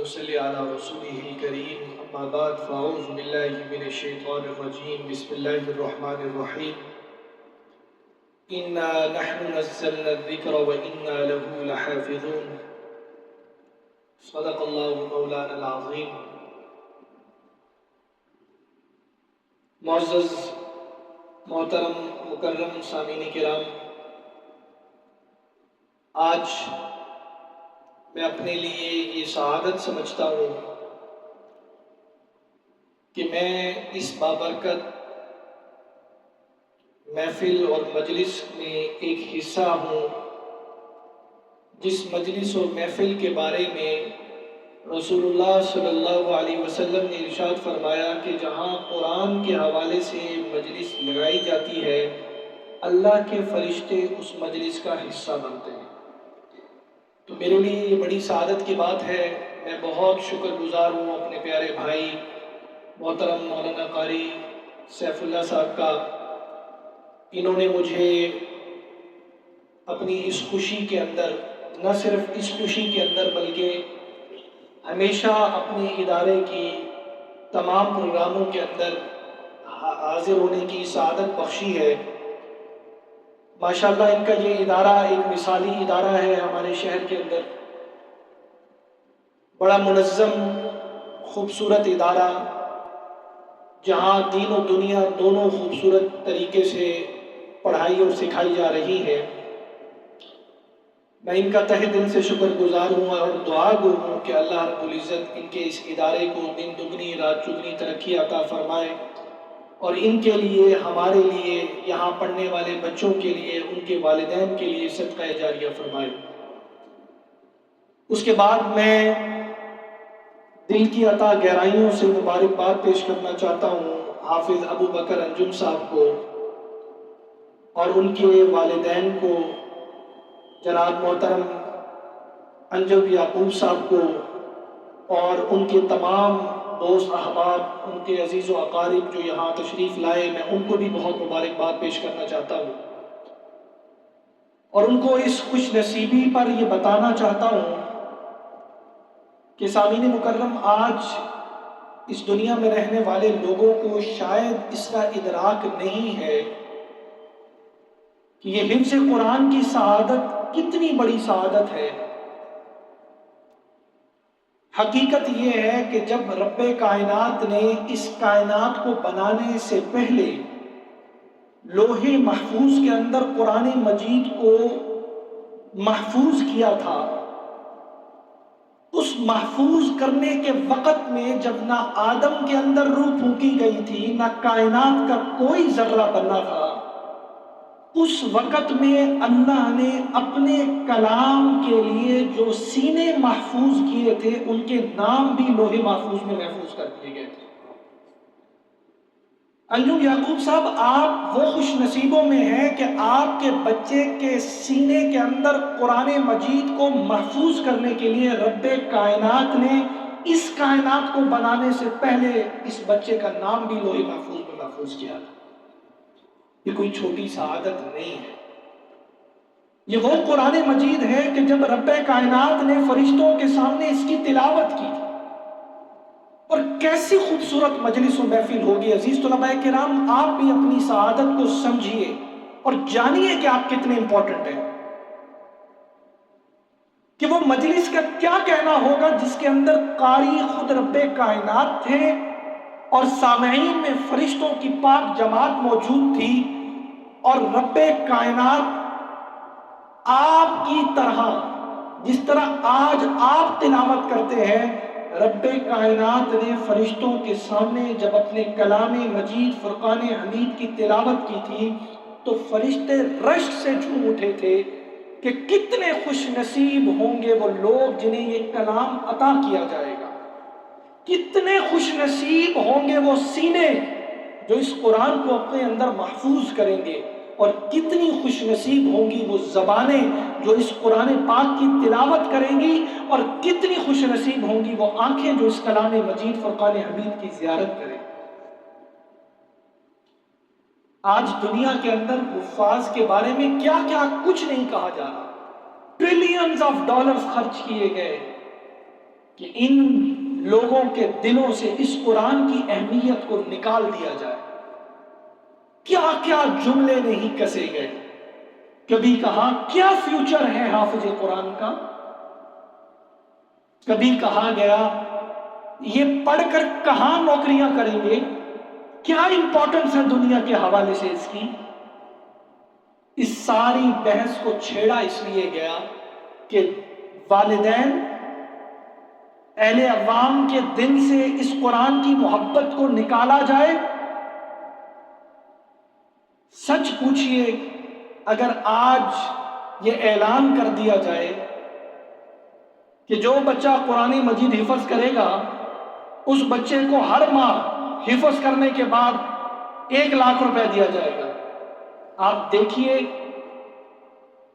ونصلي على رسوله الكريم أما بعد فأعوذ بالله من الشيطان الرجيم بسم الله الرحمن الرحيم إنا نحن نزلنا الذكر وإنا له لحافظون صدق الله مولانا العظيم. معزز محترم مکرم سامعین کرام، آج میں اپنے لیے یہ سعادت سمجھتا ہوں کہ میں اس بابرکت محفل اور مجلس میں ایک حصہ ہوں، جس مجلس اور محفل کے بارے میں رسول اللہ صلی اللہ علیہ وسلم نے ارشاد فرمایا کہ جہاں قرآن کے حوالے سے مجلس لگائی جاتی ہے اللہ کے فرشتے اس مجلس کا حصہ بنتے ہیں. تو میرے لیے یہ بڑی سعادت کی بات ہے. میں بہت شکر گزار ہوں اپنے پیارے بھائی محترم مولانا قاری سیف اللہ صاحب کا. انہوں نے مجھے اپنی اس خوشی کے اندر، نہ صرف اس خوشی کے اندر بلکہ ہمیشہ اپنے ادارے کی تمام پروگراموں کے اندر حاضر ہونے کی سعادت بخشی ہے. ماشاءاللہ ان کا یہ ادارہ ایک مثالی ادارہ ہے ہمارے شہر کے اندر. بڑا منظم خوبصورت ادارہ جہاں دین و دنیا دونوں خوبصورت طریقے سے پڑھائی اور سکھائی جا رہی ہے. میں ان کا تہہ دل سے شکر گزار ہوں اور دعا گو ہوں کہ اللہ رب العزت ان کے اس ادارے کو دن دگنی رات چگنی ترقی عطا فرمائے، اور ان کے لیے، ہمارے لیے، یہاں پڑھنے والے بچوں کے لیے، ان کے والدین کے لیے صدقہ جاریہ فرمائے. اس کے بعد میں دل کی عطا گہرائیوں سے مبارکباد پیش کرنا چاہتا ہوں حافظ ابو بکر انجم صاحب کو اور ان کے والدین کو، جناب محترم انجم یعقوب صاحب کو، اور ان کے تمام دوست احباب، ان کے عزیز و اقارب جو یہاں تشریف لائے، میں ان کو بھی بہت مبارکباد پیش کرنا چاہتا ہوں. اور ان کو اس خوش نصیبی پر یہ بتانا چاہتا ہوں کہ سامعین مکرم، آج اس دنیا میں رہنے والے لوگوں کو شاید اس کا ادراک نہیں ہے کہ یہ حفظ قرآن کی سعادت کتنی بڑی سعادت ہے. حقیقت یہ ہے کہ جب رب کائنات نے اس کائنات کو بنانے سے پہلے لوح محفوظ کے اندر قرآن مجید کو محفوظ کیا تھا، اس محفوظ کرنے کے وقت میں جب نہ آدم کے اندر روح پھونکی گئی تھی، نہ کائنات کا کوئی ذرہ بنا تھا، اس وقت میں اللہ نے اپنے کلام کے لیے جو سینے محفوظ کیے تھے ان کے نام بھی لوح محفوظ میں محفوظ کر دیے گئے تھے. انجم یعقوب صاحب، آپ وہ خوش نصیبوں میں ہیں کہ آپ کے بچے کے سینے کے اندر قرآن مجید کو محفوظ کرنے کے لیے رب کائنات نے اس کائنات کو بنانے سے پہلے اس بچے کا نام بھی لوح محفوظ میں محفوظ کیا تھا. یہ کوئی چھوٹی سعادت نہیں ہے. یہ وہ قرآن مجید ہے کہ جب رب کائنات نے فرشتوں کے سامنے اس کی تلاوت کی تھی، اور کیسی خوبصورت مجلس و محفل ہوگی. عزیز طلباء کرام، آپ بھی اپنی سعادت کو سمجھیے اور جانیے کہ آپ کتنے امپورٹنٹ ہیں، کہ وہ مجلس کا کیا کہنا ہوگا جس کے اندر قاری خود رب کائنات تھے اور سامعین میں فرشتوں کی پاک جماعت موجود تھی، اور رب کائنات آپ کی طرح، جس طرح آج آپ تلاوت کرتے ہیں، رب کائنات نے فرشتوں کے سامنے جب اپنے کلام مجید فرقان حمید کی تلاوت کی تھی تو فرشتے رشک سے جھوم اٹھے تھے کہ کتنے خوش نصیب ہوں گے وہ لوگ جنہیں یہ کلام عطا کیا جائے گا، کتنے خوش نصیب ہوں گے وہ سینے جو اس قرآن کو اپنے اندر محفوظ کریں گے، اور کتنی خوش نصیب ہوں گی وہ زبانیں جو اس قرآن پاک کی تلاوت کریں گی، اور کتنی خوش نصیب ہوں گی وہ آنکھیں جو اس کلام مجید فرقان حمید کی زیارت کریں. آج دنیا کے اندر حفاظ کے بارے میں کیا کیا کچھ نہیں کہا جا رہا. ٹریلینز آف ڈالرز خرچ کیے گئے، کہ ان لوگوں کے دلوں سے اس قرآن کی اہمیت کو نکال دیا جائے۔ کیا کیا جملے نہیں کسے گئے۔ کبھی کہا کیا فیوچر ہے حافظ قرآن کا، کبھی کہا گیا یہ پڑھ کر کہاں نوکریاں کریں گے، کیا امپورٹنس ہے دنیا کے حوالے سے اس کی۔ اس ساری بحث کو چھیڑا اس لیے گیا کہ والدین اہل عوام کے دل سے اس قرآن کی محبت کو نکالا جائے۔ سچ پوچھئے، اگر آج یہ اعلان کر دیا جائے کہ جو بچہ قرآن مجید حفظ کرے گا اس بچے کو ہر ماہ حفظ کرنے کے بعد 1,00,000 روپے دیا جائے گا، آپ دیکھیے،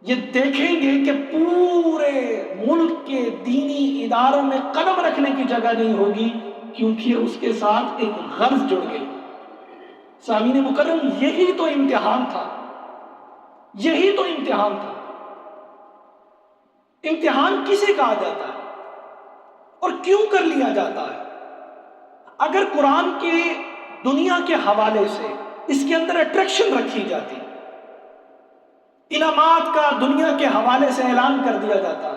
یہ دیکھیں گے کہ پورے ملک کے دینی اداروں میں قدم رکھنے کی جگہ نہیں ہوگی، کیونکہ اس کے ساتھ ایک غرض جڑ گئی۔ سامعین مکرم، یہی تو امتحان تھا، یہی تو امتحان تھا۔ امتحان کسے کہا جاتا ہے اور کیوں کر لیا جاتا ہے؟ اگر قرآن کے دنیا کے حوالے سے اس کے اندر اٹریکشن رکھی جاتی، انعامات کا دنیا کے حوالے سے اعلان کر دیا جاتا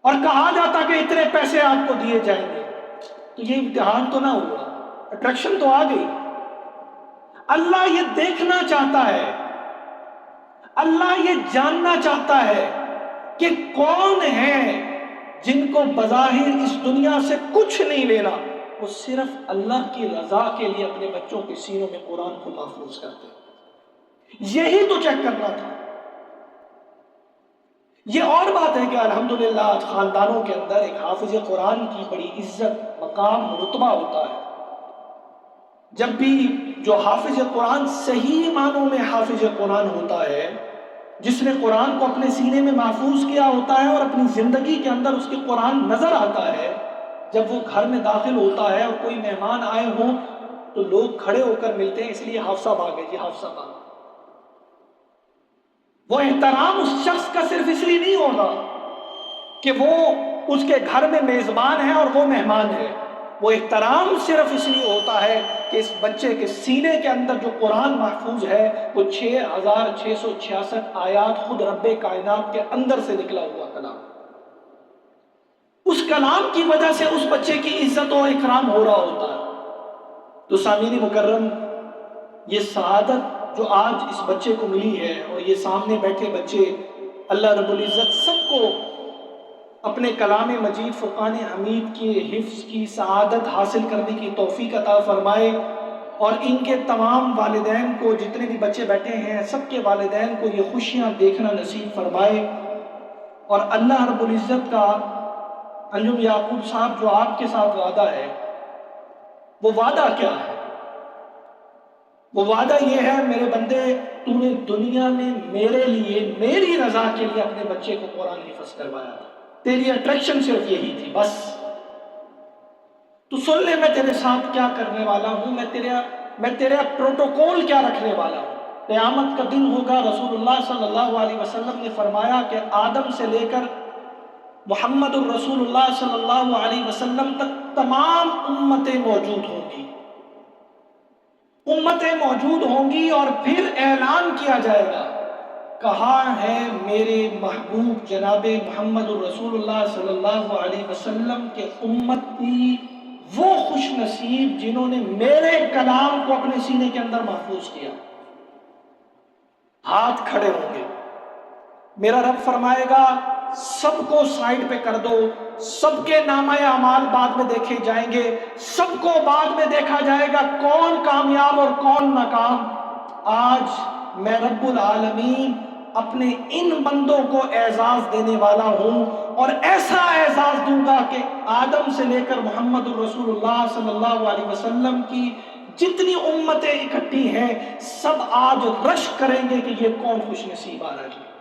اور کہا جاتا کہ اتنے پیسے آپ کو دیے جائیں گے، تو یہ امتحان تو نہ ہوا، اٹریکشن تو آ گئی۔ اللہ یہ دیکھنا چاہتا ہے، اللہ یہ جاننا چاہتا ہے کہ کون ہے جن کو بظاہر اس دنیا سے کچھ نہیں لینا، وہ صرف اللہ کی رضا کے لیے اپنے بچوں کے سینوں میں قرآن کو محفوظ کرتے ہیں۔ یہی تو چیک کرنا تھا۔ یہ اور بات ہے کہ الحمدللہ آج خاندانوں کے اندر ایک حافظ قرآن کی بڑی عزت، مقام، رتبہ ہوتا ہے۔ جب بھی جو حافظ قرآن صحیح معنوں میں حافظ قرآن ہوتا ہے، جس نے قرآن کو اپنے سینے میں محفوظ کیا ہوتا ہے اور اپنی زندگی کے اندر اس کے قرآن نظر آتا ہے، جب وہ گھر میں داخل ہوتا ہے اور کوئی مہمان آئے ہوں تو لوگ کھڑے ہو کر ملتے ہیں، اس لیے حافظ صاحب آ گئے جی، حافظ صاحب آ گئے۔ وہ احترام اس شخص کا صرف اس لیے نہیں ہوگا کہ وہ اس کے گھر میں میزبان ہے اور وہ مہمان ہے، وہ احترام صرف اس لیے ہوتا ہے کہ اس بچے کے سینے کے اندر جو قرآن محفوظ ہے وہ 6,666 آیات خود رب کائنات کے اندر سے نکلا ہوا کلام، اس کلام کی وجہ سے اس بچے کی عزت و اکرام ہو رہا ہوتا ہے۔ تو سامعین مکرم، یہ سعادت جو آج اس بچے کو ملی ہے، اور یہ سامنے بیٹھے بچے، اللہ رب العزت سب کو اپنے کلام مجید فرقان حمید کے حفظ کی سعادت حاصل کرنے کی توفیق عطا فرمائے، اور ان کے تمام والدین کو، جتنے بھی بچے بیٹھے ہیں سب کے والدین کو یہ خوشیاں دیکھنا نصیب فرمائے۔ اور اللہ رب العزت کا انجم یعقوب صاحب جو آپ کے ساتھ وعدہ ہے، وہ وعدہ کیا ہے؟ وہ وعدہ یہ ہے، میرے بندے، تو نے دنیا میں میرے لیے، میری رضا کے لیے اپنے بچے کو قرآن حفظ کروایا تھا، تیری اٹریکشن صرف یہی تھی، بس تو سن لے میں تیرے ساتھ کیا کرنے والا ہوں، میں تیرا پروٹوکول کیا رکھنے والا ہوں۔ قیامت کا دن ہوگا، رسول اللہ صلی اللہ علیہ وسلم نے فرمایا کہ آدم سے لے کر محمد الرسول اللہ صلی اللہ علیہ وسلم تک تمام امتیں موجود ہوں گی، امتیں موجود ہوں گی، اور پھر اعلان کیا جائے گا، کہاں ہے میرے محبوب جناب محمد الرسول اللہ صلی اللہ علیہ وسلم کے امتی، وہ خوش نصیب جنہوں نے میرے کلام کو اپنے سینے کے اندر محفوظ کیا۔ ہاتھ کھڑے ہوں گے، میرا رب فرمائے گا سب کو سائیڈ پہ کر دو، سب کے نامہ اعمال بعد میں دیکھے جائیں گے، سب کو بعد میں دیکھا جائے گا کون کامیاب اور کون ناکام۔ آج میں رب العالمین اپنے ان بندوں کو اعزاز دینے والا ہوں، اور ایسا اعزاز دوں گا کہ آدم سے لے کر محمد الرسول اللہ صلی اللہ علیہ وسلم کی جتنی امتیں اکٹھی ہیں سب آج رش کریں گے کہ یہ کون خوش نصیب آ رہا ہے۔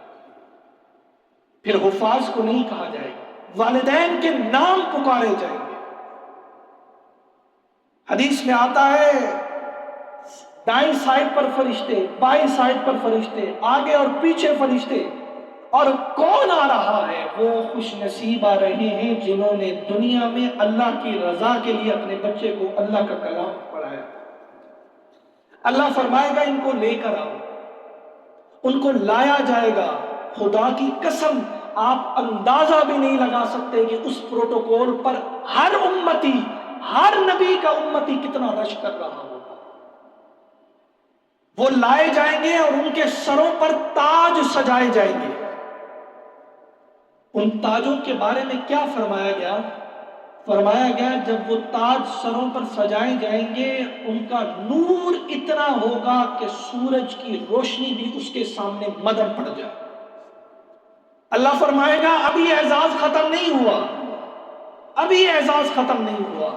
پھر حفاظ کو نہیں کہا جائے گا، والدین کے نام پکارے جائیں گے۔ حدیث میں آتا ہے دائیں سائڈ پر فرشتے، بائیں سائڈ پر فرشتے، آگے اور پیچھے فرشتے، اور کون آ رہا ہے؟ وہ خوش نصیب آ رہے ہیں جنہوں نے دنیا میں اللہ کی رضا کے لیے اپنے بچے کو اللہ کا کلام پڑھایا۔ اللہ فرمائے گا ان کو لے کر آؤ، ان کو لایا جائے گا۔ خدا کی قسم آپ اندازہ بھی نہیں لگا سکتے کہ اس پروٹوکول پر ہر امتی، ہر نبی کا امتی کتنا رش کر رہا ہوگا۔ وہ لائے جائیں گے اور ان کے سروں پر تاج سجائے جائیں گے۔ ان تاجوں کے بارے میں کیا فرمایا گیا؟ فرمایا گیا جب وہ تاج سروں پر سجائے جائیں گے ان کا نور اتنا ہوگا کہ سورج کی روشنی بھی اس کے سامنے مدھم پڑ جائے۔ اللہ فرمائے گا ابھی اعزاز ختم نہیں ہوا، ابھی اعزاز ختم نہیں ہوا۔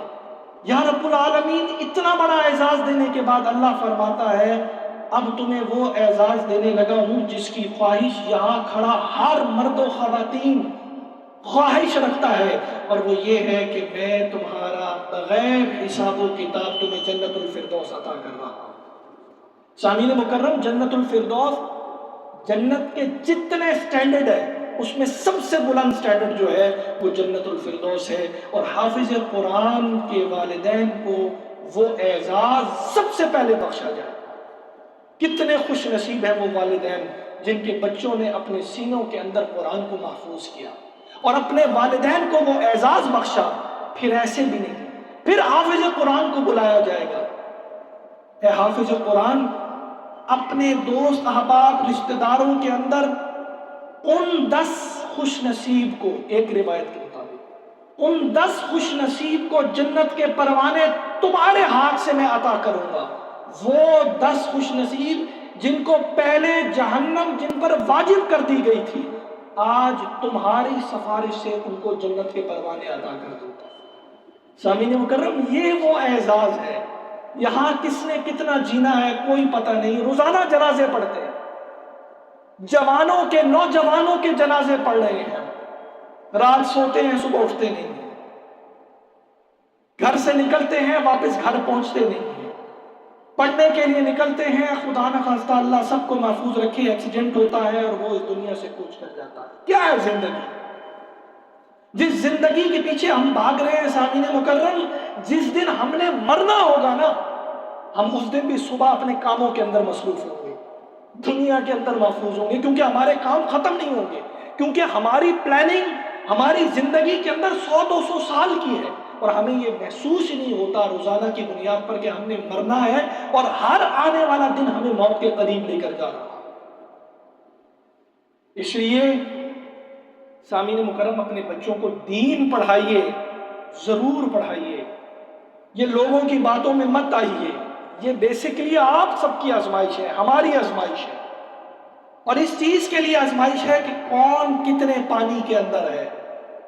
یا رب العالمین اتنا بڑا اعزاز دینے کے بعد اللہ فرماتا ہے اب تمہیں وہ اعزاز دینے لگا ہوں جس کی خواہش یہاں کھڑا ہر مرد و خواتین خواہش رکھتا ہے، اور وہ یہ ہے کہ میں تمہارا بغیر حساب و کتاب تمہیں جنت الفردوس عطا کر رہا ہوں۔ سامعین مکرم، جنت الفردوس جنت کے جتنے سٹینڈرڈ ہے اس میں سب سے بلند سٹینڈرڈ جو ہے وہ جنت الفردوس ہے، اور حافظ قرآن کے والدین کو وہ اعزاز سب سے پہلے بخشا جائے۔ کتنے خوش نصیب ہیں وہ والدین جن کے بچوں نے اپنے سینوں کے اندر قرآن کو محفوظ کیا اور اپنے والدین کو وہ اعزاز بخشا۔ پھر ایسے بھی نہیں، پھر حافظ قرآن کو بلایا جائے گا، اے حافظ قرآن اپنے دوست احباب رشتہ داروں کے اندر ان 10 خوش نصیب کو، ایک روایت کے مطابق ان 10 خوش نصیب کو جنت کے پروانے تمہارے ہاتھ سے میں عطا کروں گا۔ وہ 10 خوش نصیب جن کو پہلے جہنم جن پر واجب کر دی گئی تھی، آج تمہاری سفارش سے ان کو جنت کے پروانے عطا کر دوں گا۔ سامعین مکرم، یہ وہ اعزاز ہے۔ یہاں کس نے کتنا جینا ہے کوئی پتہ نہیں۔ روزانہ جنازے پڑھتے ہیں، جوانوں کے، نوجوانوں کے جنازے پڑھ رہے ہیں، رات سوتے ہیں صبح اٹھتے نہیں ہیں، گھر سے نکلتے ہیں واپس گھر پہنچتے نہیں ہیں، پڑھنے کے لیے نکلتے ہیں، خدا نہ خواستہ اللہ سب کو محفوظ رکھے، ایکسیڈنٹ ہوتا ہے اور وہ اس دنیا سے کوچ کر جاتا ہے۔ کیا ہے زندگی؟ جس زندگی کے پیچھے ہم بھاگ رہے ہیں سامعین مکرم، جس دن ہم نے مرنا ہوگا نا، ہم اس دن بھی صبح اپنے کاموں کے اندر مصروف ہوں گے، دنیا کے اندر محفوظ ہوں گے، کیونکہ ہمارے کام ختم نہیں ہوں گے، کیونکہ ہماری پلاننگ ہماری زندگی کے اندر 100-200 سال کی ہے، اور ہمیں یہ محسوس ہی نہیں ہوتا روزانہ کی بنیاد پر کہ ہم نے مرنا ہے، اور ہر آنے والا دن ہمیں موت کے قریب لے کر جا رہا ہے۔ اس لیے سامعین مکرم اپنے بچوں کو دین پڑھائیے، ضرور پڑھائیے، یہ لوگوں کی باتوں میں مت آئیے، یہ بیسیکلی آپ سب کی آزمائش ہے، ہماری آزمائش ہے، اور اس چیز کے لیے آزمائش ہے کہ کون کتنے پانی کے اندر ہے،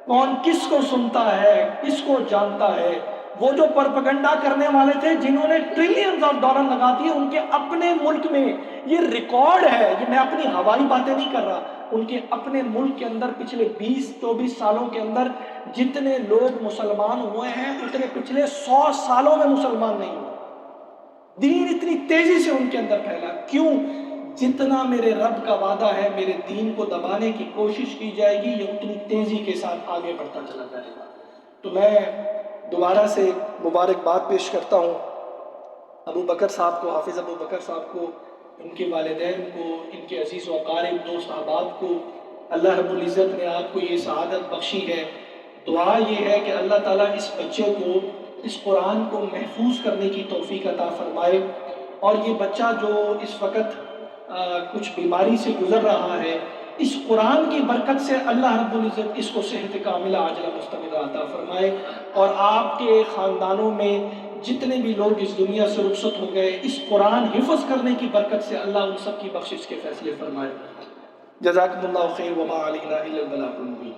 کون کس کو سنتا ہے، کس کو جانتا ہے۔ وہ جو پروپیگنڈا کرنے والے تھے جنہوں نے ٹریلینز آف ڈالر لگا دیے، ان کے اپنے ملک میں یہ ریکارڈ ہے، یہ میں اپنی ہوائی باتیں نہیں کر رہا، ان کے اپنے ملک کے اندر پچھلے 20-24 سالوں کے اندر جتنے لوگ مسلمان ہوئے ہیں اتنے پچھلے 100 سالوں میں مسلمان نہیں ہوئے۔ دین اتنی تیزی سے ان کے اندر پھیلا، کیوں؟ جتنا میرے رب کا وعدہ ہے میرے دین کو دبانے کی کوشش کی جائے گی، یہ اتنی تیزی کے ساتھ آگے بڑھتا چلا جائے گا۔ تو میں دوبارہ سے مبارکباد پیش کرتا ہوں ابو بکر صاحب کو، حافظ ابو بکر صاحب کو، ان کے والدین کو، ان کے عزیز و اقارب دوست احباب کو۔ اللہ رب العزت نے آپ کو یہ سعادت بخشی ہے۔ دعا یہ ہے کہ اللہ تعالیٰ اس بچے کو اس قرآن کو محفوظ کرنے کی توفیق عطا فرمائے، اور یہ بچہ جو اس وقت کچھ بیماری سے گزر رہا ہے، اس قرآن کی برکت سے اللہ رب العزت اس کو صحت کاملہ عاجلہ مستمرہ عطا فرمائے، اور آپ کے خاندانوں میں جتنے بھی لوگ اس دنیا سے رخصت ہو گئے، اس قرآن حفظ کرنے کی برکت سے اللہ ان سب کی بخشش کے فیصلے فرمائے۔ جزاکم اللہ خیر، وما علینا الا البلاغ المبین۔